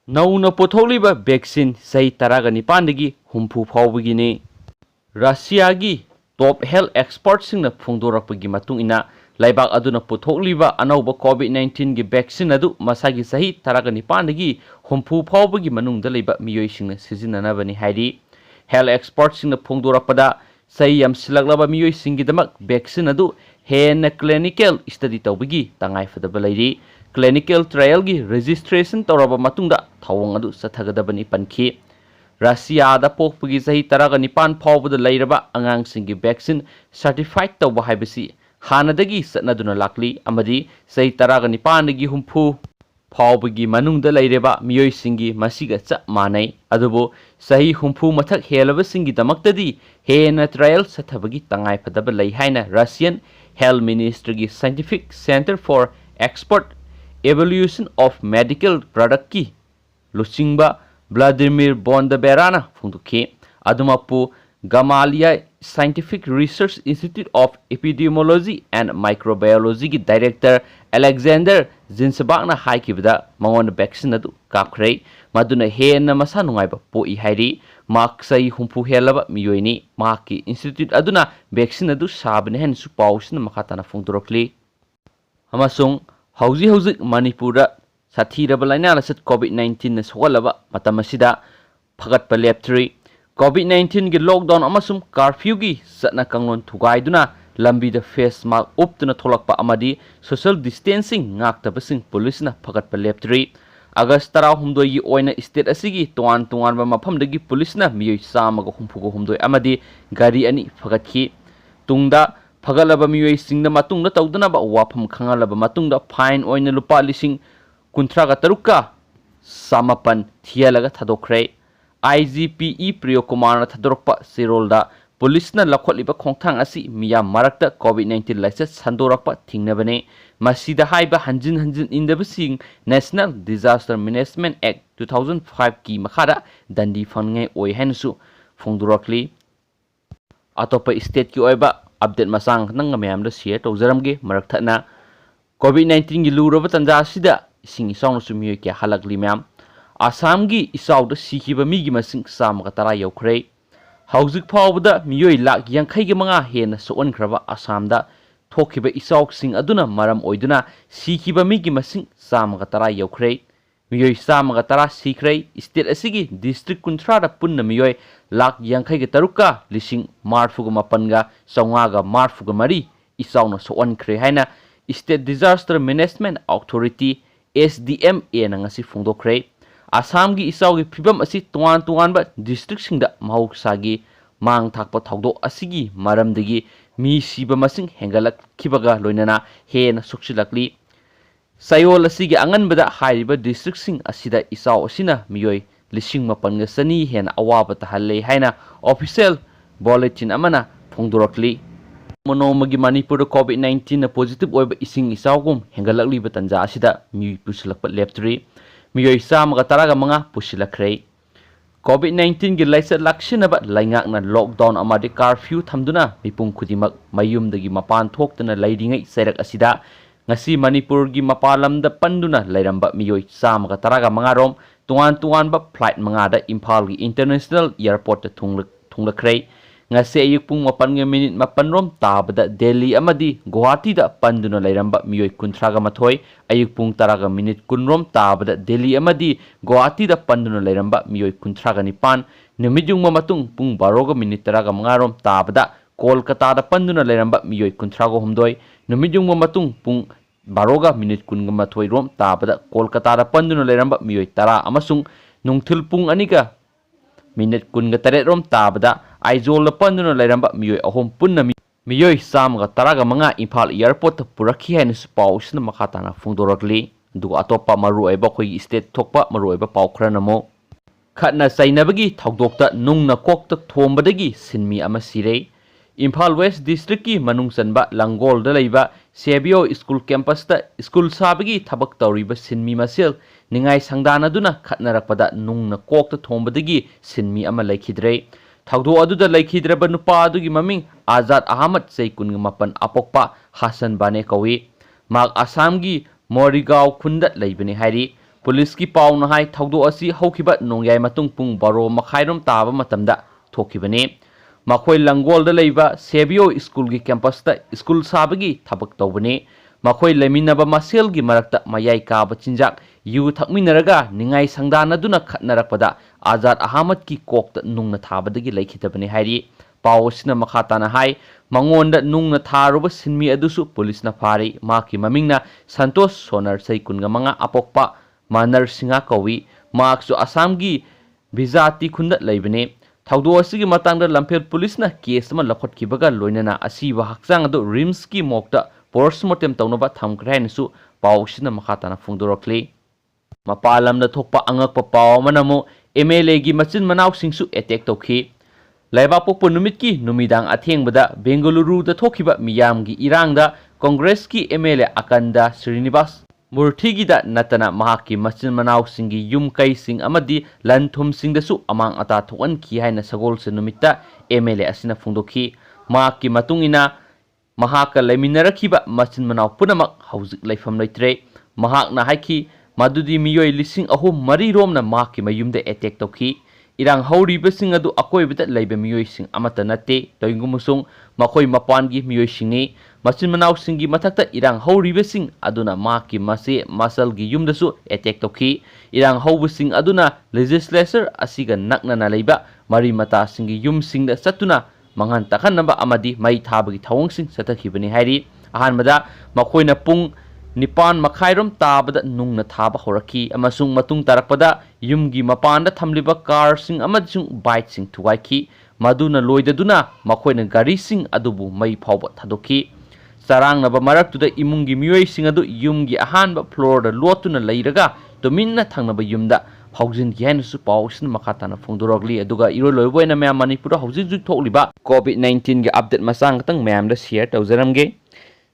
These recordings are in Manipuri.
नौना पुथोक्लिबा वैक्सीन सही तरागा निपानदगी हुम्फु फाउबगिनी रशियागी टॉप हेल्थ एक्सपर्ट्ससिंगना फोंदोरकपगी मतुंग इना लाइबाक अदुना पुथोक्लिबा अनौबा कोविड-19 गी वैक्सीन अदु मसागी सही तरागा निपानदगी हुम्फु फाउबगी मनुंगदा लैबा मियोइसिंगना सिजिननाबनी हाइरी हेल्थ एक्सपर्ट्ससिंगना फोंदोरकपदा सही यमसिलकलबा मियोइसिंगीदमक वैक्सीन अदु हेन क्लिनिकल स्टडी तौबगी तंगाइफदबा लैरी क्लिनिकल ट्रायल की रजिस्ट्रेशन तौरबा मतुंगदा थवंग अदु सथगदबनी पनखी रशियादा पोकपगी सही तरागा निपान फाउबदा लैरबा अंगांगसिंगी वैक्सीन सर्टिफाइड तौबा हाइबसी हानदगी सतनदुना लाकली अमदी सही तरागा निपानदगी हुम्फु फाउबगी मनुंगदा लैरबा मियोइसिंगी मसिगा च मानै अदुबो सही हुम्फु मथक हेलबसिंगी दमक्तदी हेन ट्रायल सथबगी तंगाइफदबा लै हाइना रशियन हेल्थ मिनिस्ट्री की scientific centre for expert evolution of medical product की लुचिंगबा व्लादिमीर बोंदाबेराना फोंदोखे अदुमपु Gamaleya scientific research institute of epidemiology and microbiology की डायरेक्टर अलेक्जेंडर जिन्सबागना हाइकिबदा मंगोन वैक्सीन अदु कापख्रै मदुना हेन मसा नुंगाइबा पोई हाइरी मार्क सही हुम्फु हेलबा मियोइनी मार्क इंस्टीट्यूट अदुना वैक्सीन अदु साबने हेनसु पाउसिन मखाताना फोंदोरक्ली अमसुंग हौजी हौजिक मणिपुर साथीरबा लाइना लसत कोविड-19 न सोगलबा मतम असिदा फगतपा लेप्ट्री कोविड-19 की लॉकडाउन अमसुम कर्फ्यू की सतना कंगलोन थुगाइदुना लंबीदा फेस मास्क उपतुना थोलकपा अमदी सोशल डिस्टेंसिंग ngaktabasing पुलिसना फगतपा लेप्ट्री अगस्त 13 की ओइना स्टेट असिगी तोआन तोआनबा मफमदगी पुलिसना मियोइ सामगा हुम्फुगो हुमदोय अमदी गाड़ी अनि फगतखी तुंगदा फगलबा मियोइ सिंगदा मतुंगदा तौदनबा वाफम खंगलबा मतुंगदा फाइन ओइना लुपा लिसिंग 53 सामपन थियलगा थादोखरे IGPE प्रियो कुमार थादोरपा सिरोलदा पुलिसना लखोलिबा खोंथांग असि मिया मरक्ता कोविड-19 लाइसेंस संदोरपा थिंगनबने मसीदा हाइबा हंजिन हंजिन इंदबसिंग नेशनल डिजास्टर मैनेजमेंट एक्ट 2005 की मखादा दंडी फंगे ओय हेनसु फोंदोरकली अतोपा स्टेट की ओयबा अपडेट मसांग नंग मैमदा शेयर तौजरमगे मरक्थना कोविड-19 की लूरबा तंजा सिदा इसिंग इसाउन सुमियो के हलकली मैम आसाम की इसाउद सिखिबा मीगी मसिंग सामगा तरा यौखरे हौजिक फाउबदा मियोइ लाख यांखै गे मंगा हेन सोअनख्रबा आसामदा थोखिबा इसाउकसिंग अदुना मरम ओइदुना सिखिबा मीगी मसिंग सामगा तरा यौखरे मियोइ सामगा तरा सिखरे स्टेट असिगी डिस्ट्रिक्ट कुंथ्रादा पुन्ना मियोइ लाख यांखै गे तरुका लिसिंग मार्फुगा मपनगा सौंगागा मार्फुगा मरी इसाउना सोअनख्रे हाइना state disaster management authority SDMA नंगसी फोंदोखरे आसाम की इसाउ की फिबम असी तुआन तुआनबा डिस्ट्रिक्ट सिंगदा महौसागी मांग थाकपा थौदो असिगी मरमदगी मी सिबा मसिंग हेंगलक खिबगा लोइनना हेन सुक्सिलकली सयोल असिगी अंगनबदा हाइरिबा डिस्ट्रिक्ट सिंग असिदा इसाउ असिना मियोइ लिसिंग मपनगा सनी हेन अवाबा तहल्ले हाइना ऑफिशियल बुलेटिन अमना फोंदोरकली मोनोमगी मणिपुर कोविड-19 पॉजिटिव ओइबा इसिंग इसाउगुम हेंगलकलिबा तंजा असिदा मी पुसलकपा लेप्ट्री मियोइ सामगा तरागा मंगा पुसिलखरे कोविड-19 की लाइसेंस लाक्सिनबा लाइंगाकना लॉकडाउन अमादि कर्फ्यू थमदुना मिपुंग खुदिमक मयुमदगी मपान थोक्तना लैरिङै सैरक असिदा ngasi मणिपुर की मपालमदा पंदुना लैरंबा मियोइ सामगा तरागा मंगा रोम तुआन तुआनबा फ्लाइट मंगादा इम्फाल की इंटरनेशनल एयरपोर्ट थुंगलखरे ngasi ayuk pung 8 minute mapanrom tabada Delhi amadi Guwahati da panduna lairamba miyoi kuntraga mathoi ayuk pung taraga minute kunrom tabada Delhi amadi Guwahati da panduna lairamba miyoi kuntraga nipan numijung matung pung baroga minute taraga mangarom tabada Kolkata da panduna lairamba miyoi kuntraga humdoi numijung matung pung baroga minute kunga mathoi rom tabada Kolkata da panduna lairamba miyoi tara amasung nungthil pung aniga minute kunga tare rom tabada Aizawl पंदुना लैरंबा मियोइ अहोम पुन्ना मियोइ सामगा तरागा मंगा इम्फाल एयरपोर्ट पुरखी हैन पाउसना मखाताना फोंदोरकली दु अतोपा मरु ओइबा खोई स्टेट थोकपा मरु ओइबा पाउ खरनमो खतना सैनबगी थौदोक्ता नुंगना कोक्ता थोंबदगी सिनमी अमा सिरे इम्फाल वेस्ट डिस्ट्रिक्ट की मनुंग चनबा लंगोल दा लैबा सेबियो स्कूल कैंपस ता स्कूल साबगी थबक तौरिबा सिनमी मसेल निंगाई संगदानदुना खतनरकपदा नुंगना कोक्ता थोंबदगी सिनमी अमा लैखिद्रे थौदो अदुदा लैखिद्रबा नुपा अदुगी ममिंग आजाद अहमद सैकुन मपन अपोक्पा हसन बाने कौई माग आसाम की मोरिगांव खुंदा लैबने हाइरी पुलिस की पाउना हाई थौदो असी हौखिबा नोंयाय मतुंग पुंग 12 मखाइरोम ताबा मतमदा थोखिबने मखोय लंगोल दा लेबा सेबियो स्कूल की कैंपस ता स्कूल साबगी थबक तौबने मखोय लेमिनबा मसेल की मरक्ता मयाई काबा चिंजाक यु थकमिनरगा निंगाई संगदानदुना खतनरकपदा आजाद अहमद की कोकता नुंगना थाबदगी लेखितबने हाइरी पावसिना मखाताना हाई मंगोंदा नुंगना थारुबा सिनमी अदुसु पुलिसना फारी माकी ममिंगना संतोष सोनर सैकुनगा मंगा अपोक्पा मानर सिंगा कौवी मार्क्सु असम की बिजाती खुंदा लेबने थौदो असिगी मतंगदा लंफेल पुलिसना केस अमा लखोटखिबगा लोइनना असीबा हक्चांग अदु रिम्स की मोक्ता पोस्टमार्टम तौनबा थमख्रे हाइनसु पावसिना मखाताना फोंदोरक्ली मपालमदा थोकपा अंगकपा पाव अमनमु एमएलए की मचिन मनावसिंगसु अटैक तौखि लेबापोक्पो नुमित की नुमिदांग अथेंगबदा बेंगलुरुदा थोखिबा मियामगी इरांगदा कांग्रेस की एमएलए अकंदा श्रीनिवास मूर्तिगीदा नतना महाकी मचिन मनावसिंगी युम कैसिंग अमदी लनथुमसिंगदसु अमांग अता थोअनखि हाइना सगोलसे नुमित्ता एमएलए असिना फोंदोखि महाकी मतुंगिना महाका लेमिनरखिबा मचिन मनाव पुनमक हौजिक लेफम लेत्रे महाकना हाइखि मदुदी मियोय लिसिंग अहुम मरी रोमना महाकी मयुमदे अटैक तौखि इरांग हौरिबसिंग अदु अकोइबदा लेबे मियोयसिंग अमता नते तोइंगुमुसुंग मखोय मपानगी मियोयसिंगनी मचिन मनावसिंगी मथक्ता इरांग हौरिबसिंग अदुना माकी मसे मसलगी युमदसु अटैक तौखि इरांग हौबसिंग अदुना लेजिस्लेचर असिगा नकनना लेबा मरी मतासिंगी युमसिंगदा सतुना मंगन तखनबा अमदी मई थाबगी थवंगसिंग सतखिबनि हाइरी अहानबदा मखोयना पुंग निपान मखाइरोम ताबदा नुंगना थाबा होरखी अमसुंग मतुंग तारकपदा युमगी मपानदा थमलिबा कारसिंग अमदिसुंग बाइकसिंग थुगाइखी मदुना लोइददुना मखोयना गारीसिंग अदुबु मई फावबा थादोखी चारांगनबा मरक्तुदा इमुंगी मियोयसिंग अदु युमगी अहानबा फ्लोरदा लोतुना लेइरगा तुमिन्ना थंगनबा युमदा हौजिनगी हाइनसु पावसिन मखाताना फोंदोरगली अदुगा इरोलोयबोयना मयाम मणिपुरदा हौजिक जुक थोकलिबा कोविड-19 गे अपडेट मसांग तंग मयामदा share तौजरमगे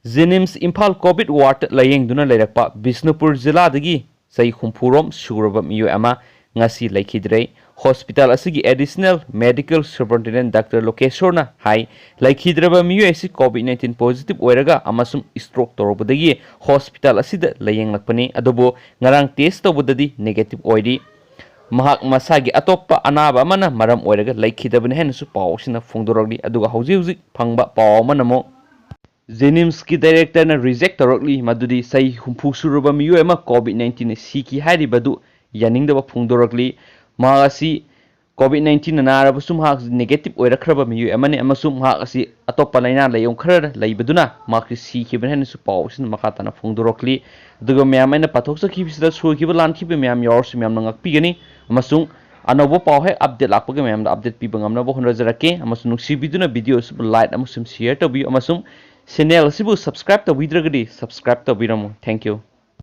जेनिम्स Imphal Covid ward लायेंगदुना लेरकपा Bishnupur जिलादगी चै हुमफुरोम सुरबा मियो अमा ngasi laikhidre hospital asigi additional medical superintendent Dr. Lokeshwarna hai laikhidraba miyo asi covid-19 positive oiraga amasum stroke torobadagi hospital asida layenglakpani adubo ngarang test tobudadi negative oiri mahak masagi atoppa anaba amana maram oiraga laikhidabani henasu pawsina phongdorogli aduga hauji hauji phangba paw manamo Jenims की डायरेक्टर ने रिजेक्ट तौरकली मदुदी सही हुंफु सुरुबा मियो एमा कोविड-19 सीकी हारिबदु यानिंगदबा फुंगदोरकली मागासी कोविड-19 नारबसु माग नेगेटिव ओइरखरबा मियो एमाने अमसु मागासी अतोप्पा लाइना लायों खर लैबदुना मागि सीखिबन हेनसु पावसिन मखाताना फुंगदोरकली दुगो म्यामैना पाथोकसखिबिसदा सोखिबा लानखिबा म्याम यॉर्स म्याम नंगकपिगनी अमसु अनोबो पाव है अपडेट लापगे म्याम अपडेट पिबा ngamnabo honrajarake अमसु नुक्सिबिदुना वीडियो सु लाइक अमसु शेयर तबि अमसु चैनल सिबु सब्सक्राइब तबीद्रगदी सब्सक्राइब तबीरमु थैंक यू।